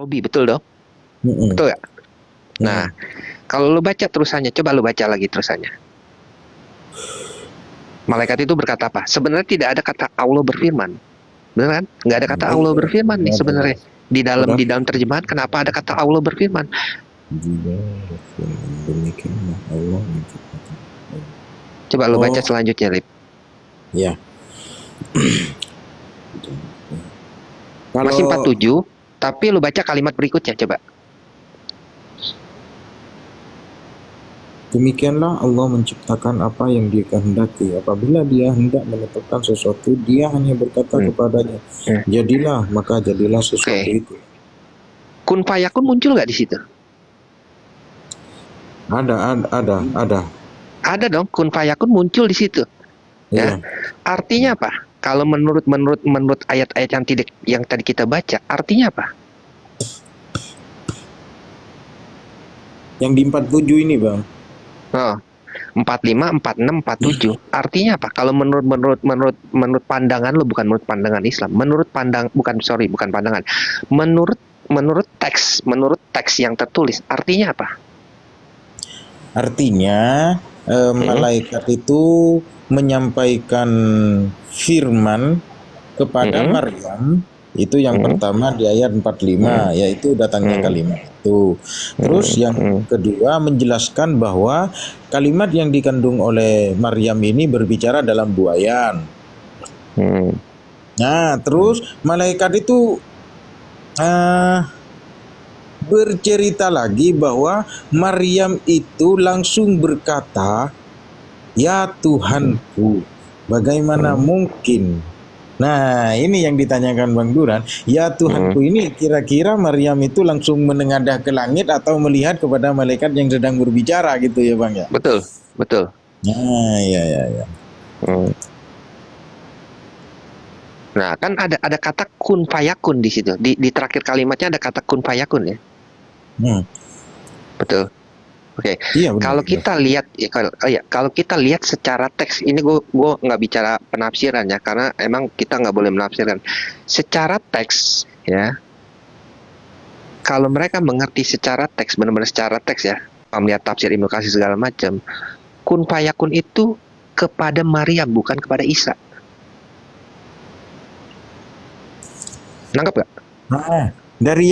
Robi, betul dong? Mm-mm. Betul ya? Nah, Mm-mm. kalau lu baca terusannya, coba lu baca lagi terusannya. Malaikat itu berkata apa? Sebenarnya tidak ada kata Allah berfirman. Benar kan? Nggak ada kata Allah Iya, berfirman nih ada ya. sebenarnya. Di Padahal dalam terjemahan kenapa ada kata Allah berfirman? juga berfirman, demikianlah Allah menciptakan. Coba lu baca Oh, selanjutnya, Lip. ya. Masih Kalau 47, tapi lu baca kalimat berikutnya, coba. demikianlah Allah menciptakan apa yang Dia kehendaki. Apabila Dia hendak menetapkan sesuatu, Dia hanya berkata kepadanya, jadilah, maka jadilah sesuatu Oke. itu. Kun fayakun muncul nggak di situ? Ada. Ada dong, kun fayakun muncul di situ. Ya. Iya. Artinya apa? Kalau menurut ayat-ayat yang tadi kita baca, artinya apa? Yang di 47 ini, Bang. Oh, 45, 46, 47. Artinya apa? Kalau menurut pandangan lo, bukan menurut pandangan Islam. Bukan pandangan. Menurut teks yang tertulis, artinya apa? Artinya malaikat itu menyampaikan firman kepada Maryam itu yang pertama di ayat 45, yaitu datangnya kalimat itu. Terus yang kedua menjelaskan bahwa kalimat yang dikandung oleh Maryam ini berbicara dalam buayan. Nah, terus malaikat itu bercerita lagi bahwa Maryam itu langsung berkata, "Ya Tuhanku, bagaimana mungkin?" Nah, ini yang ditanyakan Bang Duran. Ya Tuhanku ini kira-kira Maryam itu langsung menengadah ke langit atau melihat kepada malaikat yang sedang berbicara gitu ya Bang ya? Betul. Nah, ya. Nah, kan ada kata kun fayakun di situ. Di terakhir kalimatnya ada kata kun fayakun ya. Betul. Oke. Iya, benar. Kalau kita lihat kalau kita lihat secara teks, ini gue nggak bicara penafsiran ya, karena emang kita nggak boleh menafsirkan. Secara teks ya, kalau mereka mengerti secara teks, benar-benar secara teks ya, melihat tafsir Ibnu Katsir segala macam, kun fayakun itu kepada Maryam, bukan kepada Isa. Nangkep gak? Dari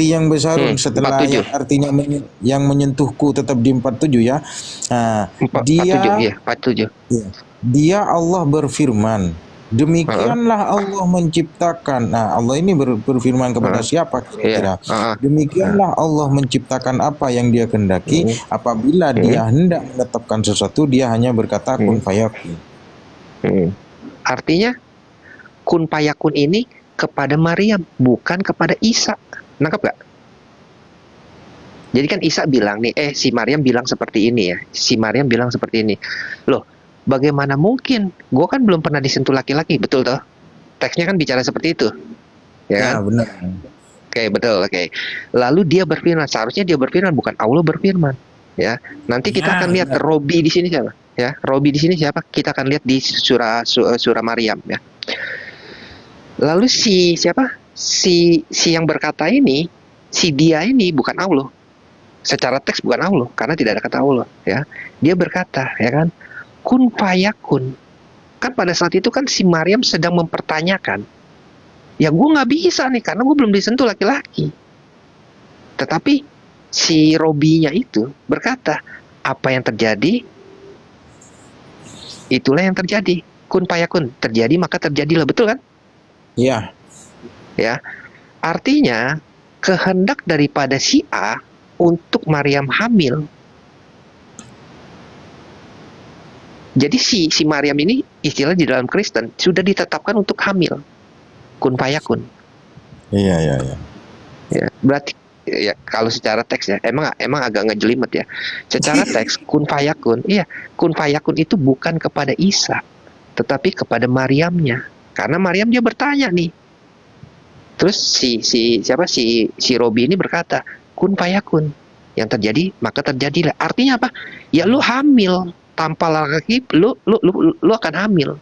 yang besarun setelah 47. yang artinya yang menyentuhku tetap di 47 ya. Nah, 47. Dia Allah berfirman, demikianlah Allah menciptakan. Nah, Allah ini berfirman kepada siapa kira-kira? Demikianlah Allah menciptakan apa yang Dia kehendaki. Apabila Dia hendak menetapkan sesuatu, Dia hanya berkata kun fayakun. Artinya kun fayakun ini kepada Maryam, bukan kepada Isa. Nangkep gak? Jadi kan Isa bilang nih, si Maryam bilang seperti ini ya. Si Maryam bilang seperti ini. Loh, bagaimana mungkin? Gue kan belum pernah disentuh laki-laki, betul toh? Teksnya kan bicara seperti itu. Ya kan? Benar. Oke, betul. Oke. Lalu dia berfirman, seharusnya dia berfirman, bukan Allah berfirman. Ya. Nanti kita akan lihat Robi di sini siapa? Ya, Robi di sini siapa? Kita akan lihat di surah Maryam ya. Lalu siapa? Si yang berkata ini, si dia ini bukan Allah. Secara teks bukan Allah, karena tidak ada kata Allah ya. Dia berkata ya kan, kun fayakun. Kan pada saat itu kan si Maryam sedang mempertanyakan, ya gue nggak bisa nih karena gue belum disentuh laki-laki. Tetapi si Robinya itu berkata, apa yang terjadi itulah yang terjadi. Kun fayakun, terjadi maka terjadilah, betul kan? Iya. Ya. Artinya kehendak daripada si A untuk Maryam hamil. Jadi si Maryam ini istilah di dalam Kristen sudah ditetapkan untuk hamil. Kun fayakun. Iya. Ya, berarti ya kalau secara teks ya emang agak ngejelimet ya. Secara teks kun fayakun, kun fayakun itu bukan kepada Isa, tetapi kepada Maryamnya. Karena Maryam dia bertanya nih. Terus si Robi ini berkata, kun fayakun. Yang terjadi maka terjadilah. Artinya apa? Ya lu hamil tanpa laki, lu akan hamil.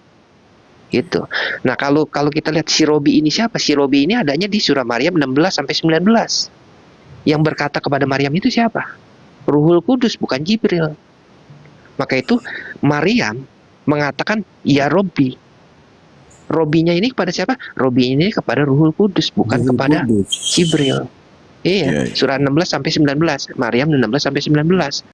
Gitu. Nah, kalau kalau kita lihat si Robi ini siapa? Si Robi ini adanya di surah Maryam 16 sampai 19. Yang berkata kepada Maryam itu siapa? Ruhul Kudus, bukan Jibril. Maka itu Maryam mengatakan ya Robi. Robinya ini kepada siapa? Robi ini kepada Ruhul Kudus, bukan Ruhul kepada Kudus. Jibril. Iya, Ya, ya. surah 16 sampai 19. Maryam 16 sampai 19.